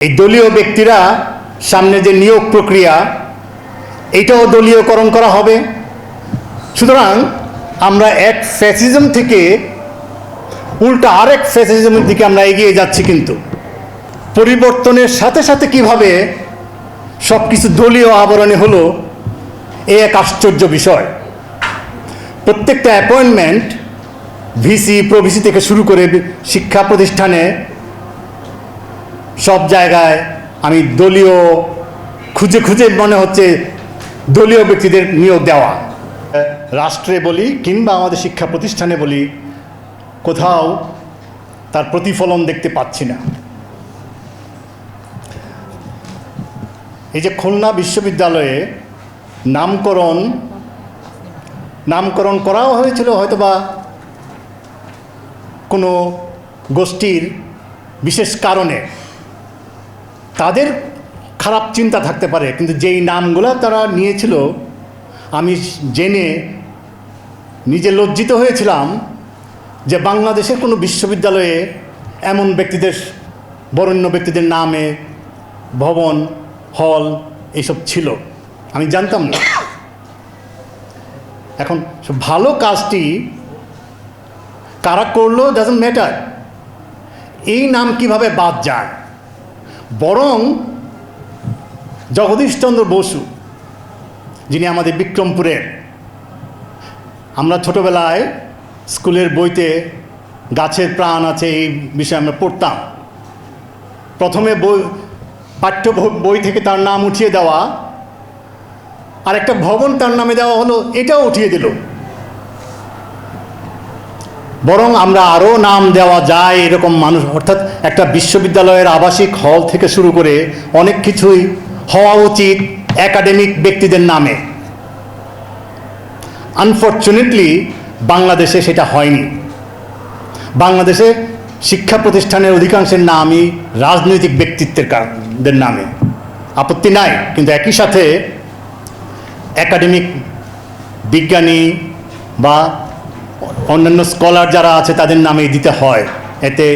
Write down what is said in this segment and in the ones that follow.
এই দলীয় ব্যক্তিরা সামনে যে নিয়োগ প্রক্রিয়া এটাও দলীয়করণ করা হবে। সুতরাং আমরা এক ফ্যাসিজম থেকে উল্টা আরেক ফ্যাসিজমের দিকে আমরা এগিয়ে যাচ্ছি। কিন্তু পরিবর্তনের সাথে সাথে কিভাবে সব কিছু দলীয় আবরণে হলো এ এক আশ্চর্য বিষয়। প্রত্যেকটা অ্যাপয়েন্টমেন্ট ভিসি প্রভিসি থেকে শুরু করে শিক্ষা প্রতিষ্ঠানে সব জায়গায় আমি দলীয় খুঁজে খুঁজে মনে হচ্ছে দলীয় ব্যক্তিদের নিয়োগ দেওয়া। রাষ্ট্রে বলি কিংবা আমাদের শিক্ষা প্রতিষ্ঠানে বলি, কোথাও তার প্রতিফলন দেখতে পাচ্ছি না। এই যে খুলনা বিশ্ববিদ্যালয়ে নামকরণ করাও হয়েছিল হয়তোবা কোনো গোষ্ঠীর বিশেষ কারণে, তাদের খারাপ চিন্তা থাকতে পারে, কিন্তু যেই নামগুলো তারা নিয়েছিল আমি জেনে নিজে লজ্জিত হয়েছিলাম যে বাংলাদেশের কোনো বিশ্ববিদ্যালয়ে এমন ব্যক্তিদের, বরেণ্য ব্যক্তিদের নামে ভবন, হল এইসব ছিল, আমি জানতাম না। এখন ভালো কাজটি কারা করলো ডাজন্ট ম্যাটার, এই নাম কিভাবে বাদ যায়। বরং জগদীশচন্দ্র বসু, যিনি আমাদের বিক্রমপুরের, আমরা ছোটোবেলায় স্কুলের বইতে গাছের প্রাণ আছে এই বিষয়ে আমরা পড়তাম। প্রথমে পাঠ্য বই থেকে তার নাম উঠিয়ে দেওয়া, আর একটা ভবন তার নামে দেওয়া হলো, এটাও উঠিয়ে দিল। বরং আমরা আরও নাম দেওয়া যায় এরকম মানুষ, অর্থাৎ একটা বিশ্ববিদ্যালয়ের আবাসিক হল থেকে শুরু করে অনেক কিছুই হওয়া উচিত একাডেমিক ব্যক্তিদের নামে। আনফর্চুনেটলি বাংলাদেশে সেটা হয়নি। বাংলাদেশে শিক্ষা প্রতিষ্ঠানের অধিকাংশের নামই রাজনৈতিক ব্যক্তিত্বের নামে। আপত্তি নাই, কিন্তু একই সাথে একাডেমিক বিজ্ঞানী বা অন্যান্য স্কলার যারা আছে তাদের নামেই দিতে হয়, এতে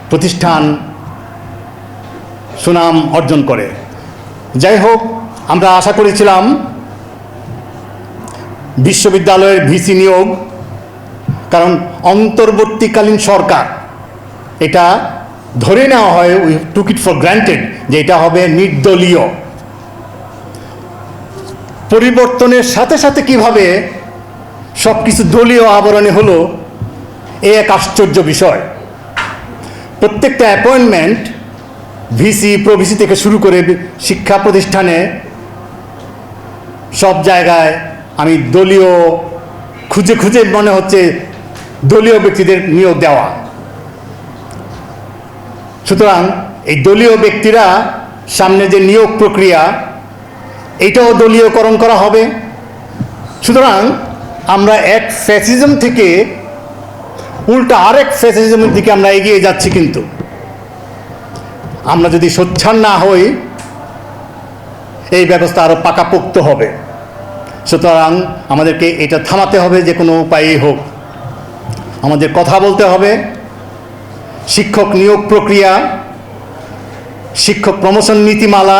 প্রতিষ্ঠান সুনাম অর্জন করে। যাই হোক, আমরা আশা করেছিলাম বিশ্ববিদ্যালয়ের ভিসি নিয়োগ, কারণ অন্তর্বর্তীকালীন সরকার, এটা ধরে নেওয়া হয়, we took it for granted যে এটা হবে নির্দলীয়। পরিবর্তনের সাথে সাথে কিভাবে সব কিছু দলীয় আবরণে হলো এ এক আশ্চর্য বিষয়। প্রত্যেকটা অ্যাপয়েন্টমেন্ট ভিসি প্রভিসি থেকে শুরু করে শিক্ষা প্রতিষ্ঠানে সব জায়গায় আমি দলীয় খুঁজে খুঁজে মনে হচ্ছে দলীয় ব্যক্তিদের নিয়োগ দেওয়া। সুতরাং এই দলীয় ব্যক্তিরা সামনে যে নিয়োগ প্রক্রিয়া এটাও দলীয়করণ করা হবে। সুতরাং আমরা এক ফ্যাসিজম থেকে উল্টা আরেক ফ্যাসিজমের দিকে আমরা এগিয়ে যাচ্ছি। কিন্তু আমরা যদি সোচ্চার না হই এই ব্যবস্থা আরও পাকাপোক্ত হবে। সুতরাং আমাদেরকে এটা থামাতে হবে, যে কোনো উপায়েই হোক আমাদের কথা বলতে হবে। শিক্ষক নিয়োগ প্রক্রিয়া, শিক্ষক প্রমোশন নীতিমালা,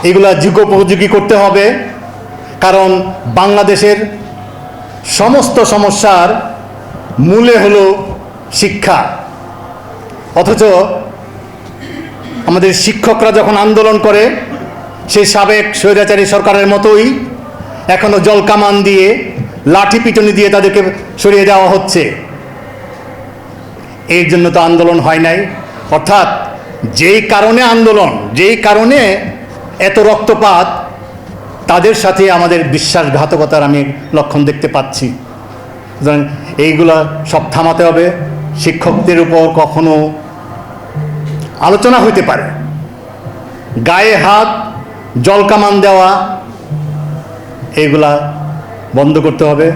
এগুলা যুগোপযোগী করতে হবে। কারণ বাংলাদেশের সমস্ত সমস্যার মূলে হলো শিক্ষা। অথচ আমাদের শিক্ষকরা যখন আন্দোলন করে, সেই সাবেক স্বৈরাচারী সরকারের মতোই এখনও জলকামান দিয়ে, লাঠি পিটনি দিয়ে তাদেরকে সরিয়ে দেওয়া হচ্ছে। এর জন্য তো আন্দোলন হয় নাই। অর্থাৎ যেই কারণে আন্দোলন, যেই কারণে এত রক্তপাত, তাদের সাথে আমাদের বিশ্বাসঘাতকতার আমি লক্ষণ দেখতে পাচ্ছি। সুতরাং এইগুলো সব থামাতে হবে। শিক্ষকদের উপর কখনো আলোচনা হইতে পারে, গায়ে হাত, জলকামান দেওয়া, এইগুলা বন্ধ করতে হবে।